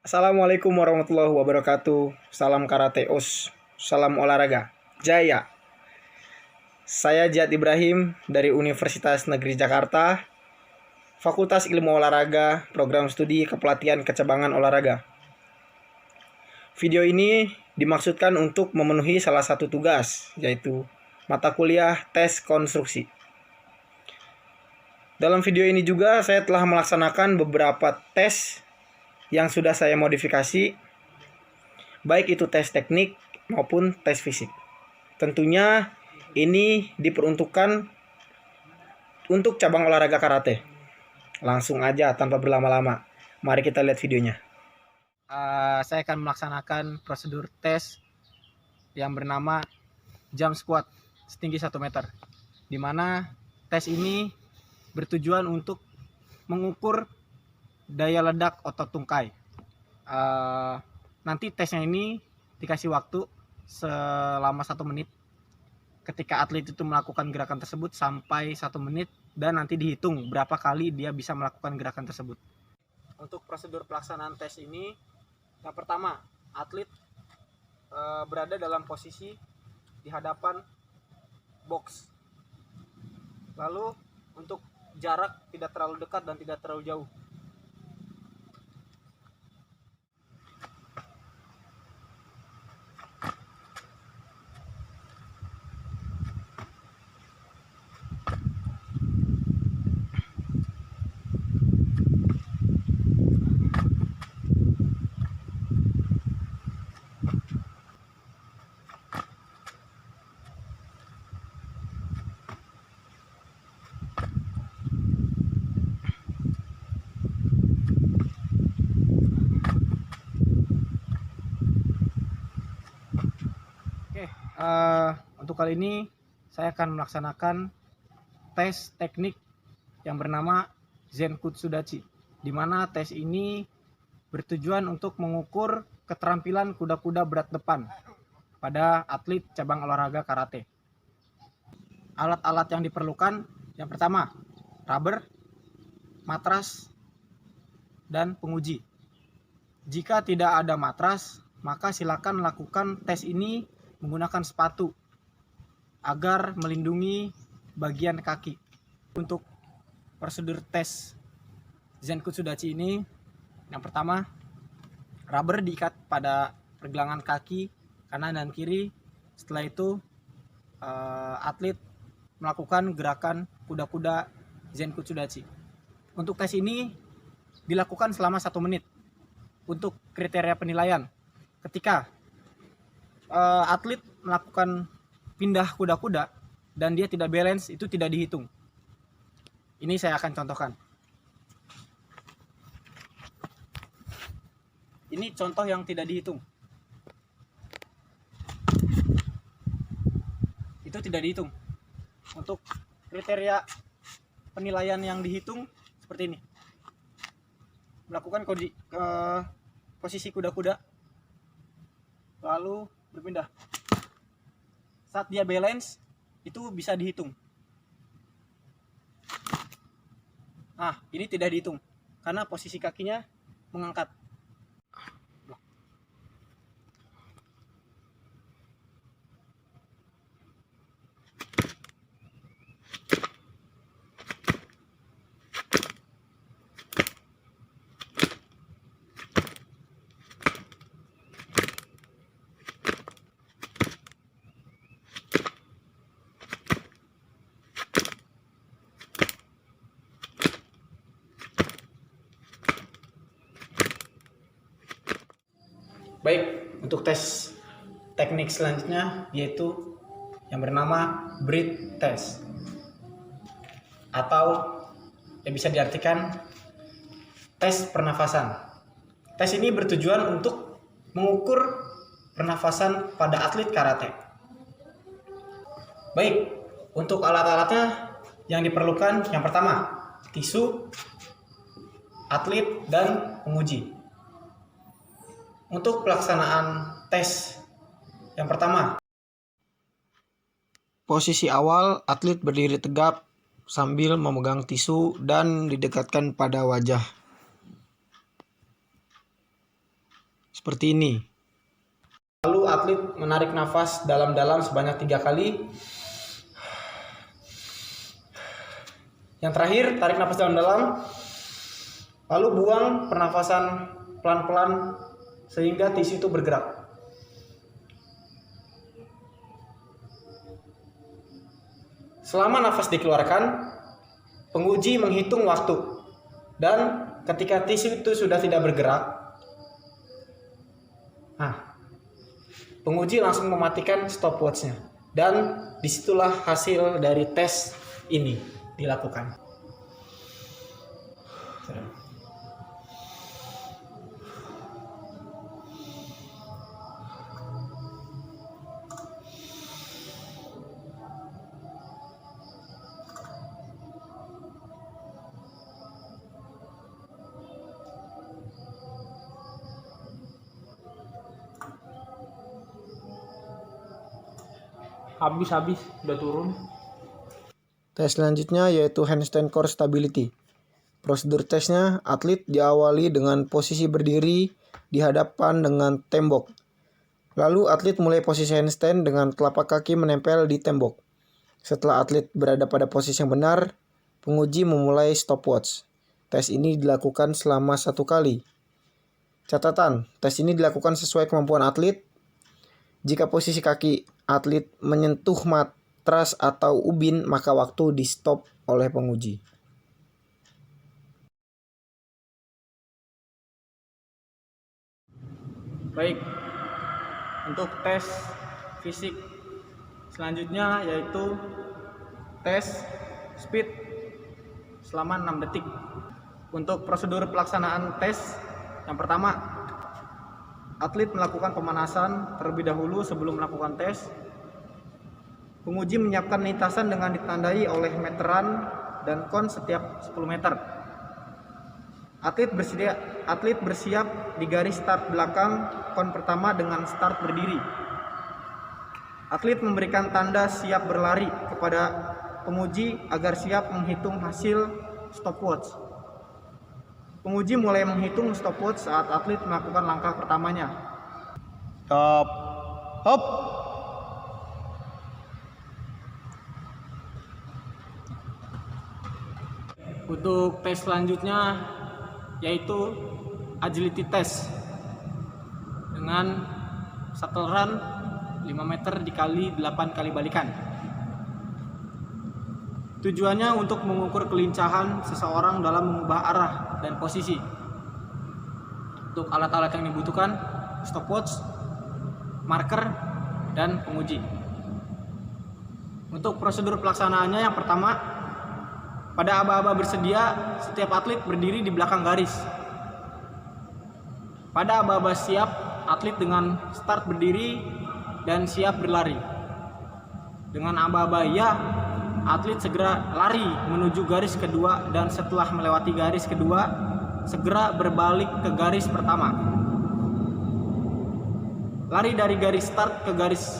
Assalamualaikum warahmatullahi wabarakatuh. Salam karate os, salam olahraga. Jaya. Saya Jihad Ibrahim dari Universitas Negeri Jakarta, Fakultas Ilmu Olahraga, Program Studi Kepelatihan Kecabangan Olahraga. Video ini dimaksudkan untuk memenuhi salah satu tugas, yaitu mata kuliah tes konstruksi. Dalam video ini juga saya telah melaksanakan beberapa tes yang sudah saya modifikasi, baik itu tes teknik maupun tes fisik. Tentunya ini diperuntukkan untuk cabang olahraga karate. Langsung aja tanpa berlama-lama, mari kita lihat videonya. Saya akan melaksanakan prosedur tes yang bernama jump squat setinggi 1 meter, di mana tes ini bertujuan untuk mengukur daya ledak otot tungkai. Nanti tesnya ini dikasih waktu selama 1 menit. Ketika atlet itu melakukan gerakan tersebut sampai 1 menit, dan nanti dihitung berapa kali dia bisa melakukan gerakan tersebut. Untuk prosedur pelaksanaan tes ini, yang pertama, atlet berada dalam posisi di hadapan box. Lalu untuk jarak tidak terlalu dekat dan tidak terlalu jauh. Untuk kali ini saya akan melaksanakan tes teknik yang bernama Zenkutsudachi, di mana tes ini bertujuan untuk mengukur keterampilan kuda-kuda berat depan pada atlet cabang olahraga karate. Alat-alat yang diperlukan, yang pertama, rubber, matras, dan penguji. Jika tidak ada matras, maka silakan lakukan tes ini menggunakan sepatu agar melindungi bagian kaki. Untuk prosedur tes Zenkutsudachi ini, yang pertama, rubber diikat pada pergelangan kaki kanan dan kiri. Setelah itu atlet melakukan gerakan kuda-kuda Zenkutsudachi. Untuk tes ini dilakukan selama 1 menit. Untuk kriteria penilaian, ketika atlet melakukan pindah kuda-kuda dan dia tidak balance, itu tidak dihitung. Ini saya akan contohkan. Ini contoh yang tidak dihitung. Itu tidak dihitung. Untuk kriteria penilaian yang dihitung seperti ini. Melakukan posisi kuda-kuda, lalu berpindah. Saat dia balance, itu bisa dihitung. Nah, ini tidak dihitung karena posisi kakinya mengangkat. Baik, untuk tes teknik selanjutnya yaitu yang bernama breath test, atau yang bisa diartikan tes pernafasan. Tes ini bertujuan untuk mengukur pernafasan pada atlet karate. Baik, untuk alat-alatnya yang diperlukan, yang pertama, tisu, atlet, dan penguji. Untuk pelaksanaan tes, yang pertama, posisi awal, atlet berdiri tegap sambil memegang tisu dan didekatkan pada wajah. seperti ini. Lalu atlet menarik nafas dalam-dalam sebanyak 3 kali. Yang terakhir, tarik nafas dalam-dalam, lalu buang pernafasan pelan-pelan sehingga tisu itu bergerak. Selama nafas dikeluarkan, penguji menghitung waktu, dan ketika tisu itu sudah tidak bergerak, penguji langsung mematikan stopwatchnya, dan disitulah hasil dari tes ini dilakukan. Habis udah turun. Tes selanjutnya yaitu handstand core stability. Prosedur tesnya, atlet diawali dengan posisi berdiri di hadapan dengan tembok. Lalu atlet mulai posisi handstand dengan telapak kaki menempel di tembok. Setelah atlet berada pada posisi yang benar, penguji memulai stopwatch. Tes ini dilakukan selama 1 kali. Catatan, tes ini dilakukan sesuai kemampuan atlet. Jika posisi kaki atlet menyentuh matras atau ubin, maka waktu di stop oleh penguji. Baik, untuk tes fisik selanjutnya yaitu tes speed selama 6 detik. Untuk prosedur pelaksanaan tes, yang pertama, atlet melakukan pemanasan terlebih dahulu sebelum melakukan tes. Penguji menyiapkan lintasan dengan ditandai oleh meteran dan kon setiap 10 meter. Atlet bersiap di garis start belakang kon pertama dengan start berdiri. Atlet memberikan tanda siap berlari kepada penguji agar siap menghitung hasil stopwatch. Penguji mulai menghitung stopwatch saat atlet melakukan langkah pertamanya. Stop. Hop. Untuk tes selanjutnya yaitu agility test dengan shuttle run 5 meter dikali 8 kali balikan. Tujuannya untuk mengukur kelincahan seseorang dalam mengubah arah dan posisi. Untuk alat-alat yang dibutuhkan, stopwatch, marker, dan penguji. Untuk prosedur pelaksanaannya, yang pertama, pada aba-aba bersedia, setiap atlet berdiri di belakang garis. Pada aba-aba siap, atlet dengan start berdiri dan siap berlari. Dengan aba-aba ya, atlet segera lari menuju garis kedua, dan setelah melewati garis kedua, segera berbalik ke garis pertama. Lari dari garis start ke garis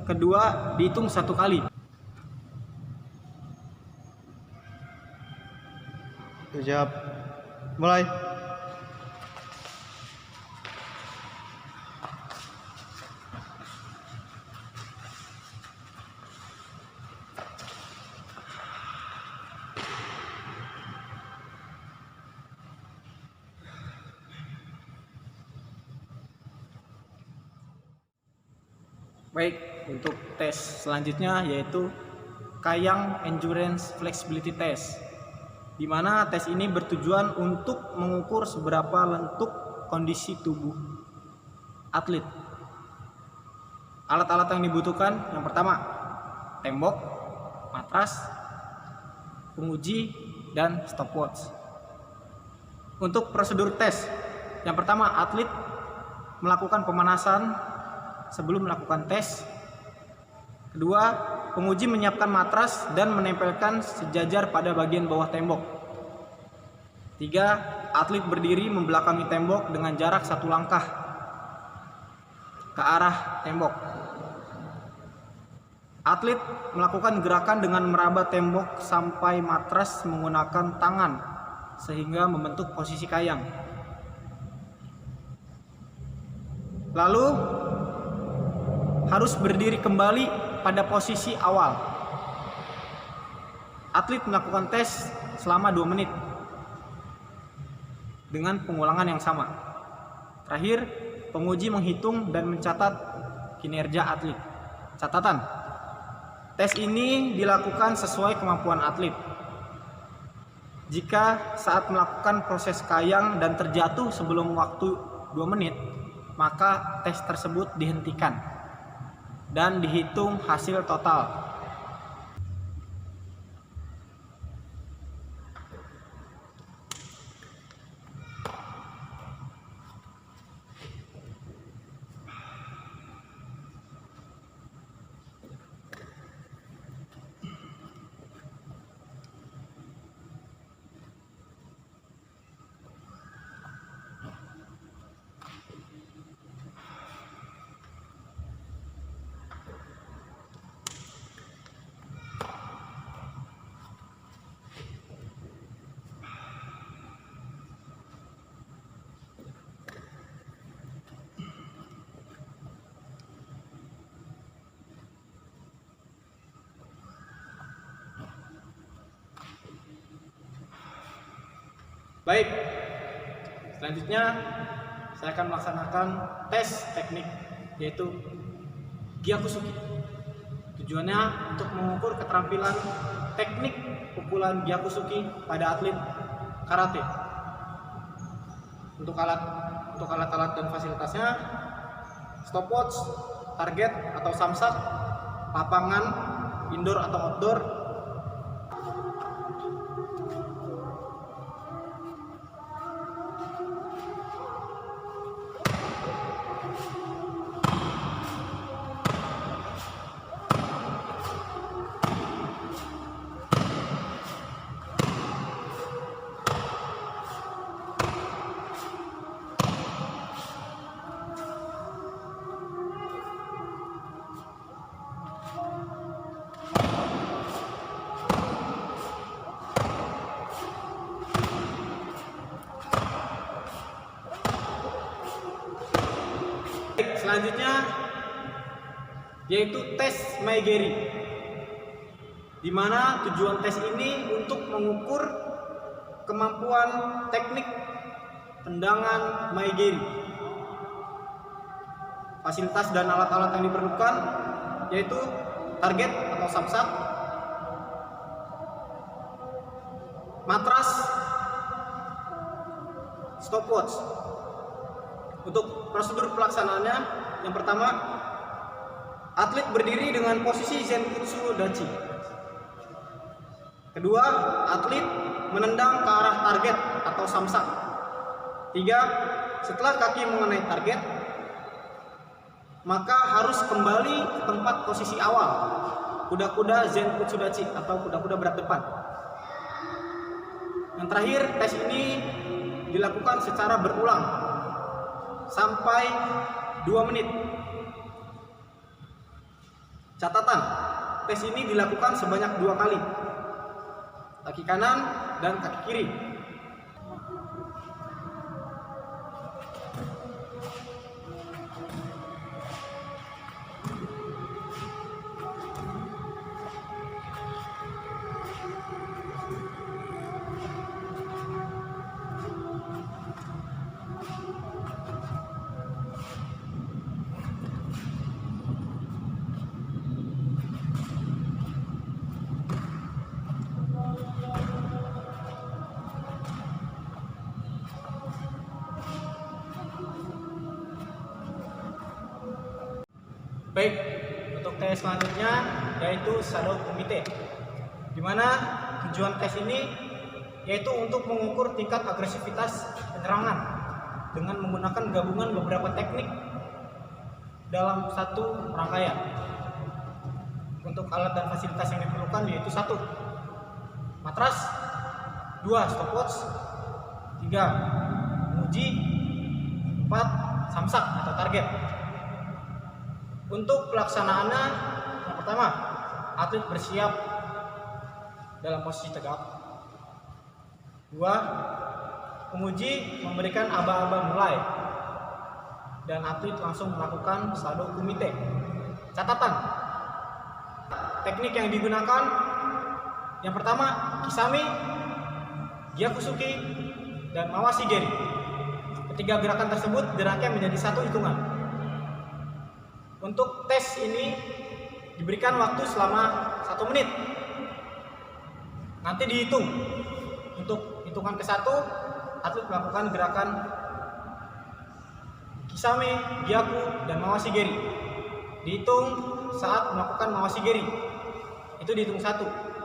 kedua dihitung 1 kali. Siap. Mulai. Baik, untuk tes selanjutnya yaitu Kayang Endurance Flexibility Test, di mana tes ini bertujuan untuk mengukur seberapa lentuk kondisi tubuh atlet. Alat-alat yang dibutuhkan, yang pertama, tembok, matras, penguji, dan stopwatch. Untuk prosedur tes, yang pertama, atlet melakukan pemanasan sebelum melakukan tes. Kedua, penguji menyiapkan matras dan menempelkan sejajar pada bagian bawah tembok. 3, atlet berdiri membelakangi tembok dengan jarak 1 langkah ke arah tembok. Atlet melakukan gerakan dengan meraba tembok sampai matras menggunakan tangan sehingga membentuk posisi kayang. Lalu harus berdiri kembali pada posisi awal. Atlet melakukan tes selama 2 menit dengan pengulangan yang sama. Terakhir, penguji menghitung dan mencatat kinerja atlet. Catatan: tes ini dilakukan sesuai kemampuan atlet. Jika saat melakukan proses kayang dan terjatuh sebelum waktu 2 menit, maka tes tersebut dihentikan dan dihitung hasil total. Baik, selanjutnya saya akan melaksanakan tes teknik, yaitu Gyakusuki. Tujuannya untuk mengukur keterampilan teknik pukulan Gyakusuki pada atlet karate. Untuk alat-alat dan fasilitasnya: stopwatch, target atau samsak, lapangan indoor atau outdoor, selanjutnya yaitu tes Maegeri, di mana tujuan tes ini untuk mengukur kemampuan teknik tendangan Maegeri. Fasilitas dan alat-alat yang diperlukan yaitu target atau samsak, matras, stopwatch. Untuk prosedur pelaksanaannya, yang pertama, atlet berdiri dengan posisi Zenkutsu Dachi. Kedua, atlet menendang ke arah target atau samsak. 3, setelah kaki mengenai target, maka harus kembali ke tempat posisi awal, kuda-kuda Zenkutsu Dachi atau kuda-kuda berat depan. Yang terakhir, tes ini dilakukan secara berulang sampai 2 menit. Catatan: tes ini dilakukan sebanyak 2 kali, kaki kanan dan kaki kiri. Baik, untuk tes selanjutnya yaitu Shadow Kumite, di mana tujuan tes ini yaitu untuk mengukur tingkat agresivitas penyerangan dengan menggunakan gabungan beberapa teknik dalam satu rangkaian. Untuk alat dan fasilitas yang diperlukan yaitu 1, matras, 2, stopwatch, 3, menguji, 4, samsak atau target. Untuk pelaksanaannya, yang pertama, atlet bersiap dalam posisi tegak. 2, penguji memberikan aba-aba mulai. dan atlet langsung melakukan saldo kumite. Catatan, teknik yang digunakan yang pertama Kisame, Gyakusuke, dan Mawashi Geri. Ketiga gerakan tersebut dirangkai menjadi satu hitungan. Untuk tes ini diberikan waktu selama 1 menit. Nanti dihitung. Untuk hitungan ke-1, atlet melakukan gerakan Kisame, Gyaku, dan Mawashi Geri. Dihitung saat melakukan Mawashi Geri. Itu dihitung 1.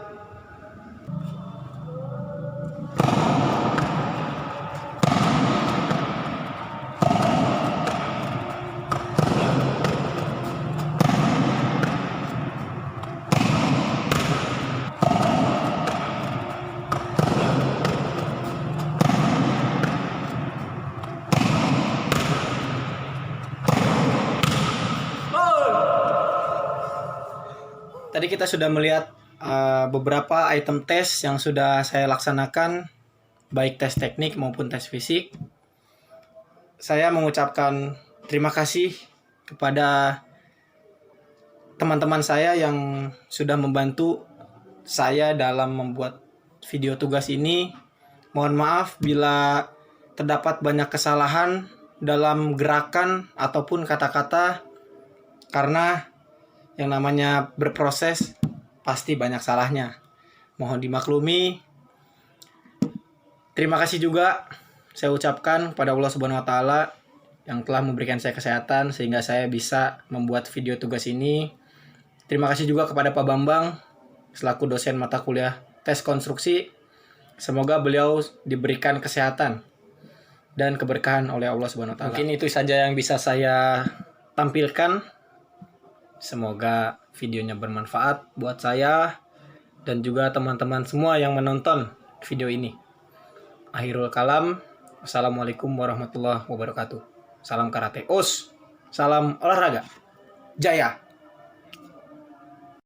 Tadi kita sudah melihat beberapa item tes yang sudah saya laksanakan, baik tes teknik maupun tes fisik. Saya mengucapkan terima kasih kepada teman-teman saya yang sudah membantu saya dalam membuat video tugas ini. Mohon maaf bila terdapat banyak kesalahan dalam gerakan ataupun kata-kata, karena yang namanya berproses pasti banyak salahnya. Mohon dimaklumi. Terima kasih juga saya ucapkan kepada Allah Subhanahu wa taala yang telah memberikan saya kesehatan sehingga saya bisa membuat video tugas ini. Terima kasih juga kepada Pak Bambang selaku dosen mata kuliah tes konstruksi. Semoga beliau diberikan kesehatan dan keberkahan oleh Allah Subhanahu wa taala. Mungkin itu saja yang bisa saya tampilkan. Semoga videonya bermanfaat buat saya dan juga teman-teman semua yang menonton video ini. Akhirul kalam. Assalamualaikum warahmatullahi wabarakatuh. Salam karate. Salam olahraga. Jaya.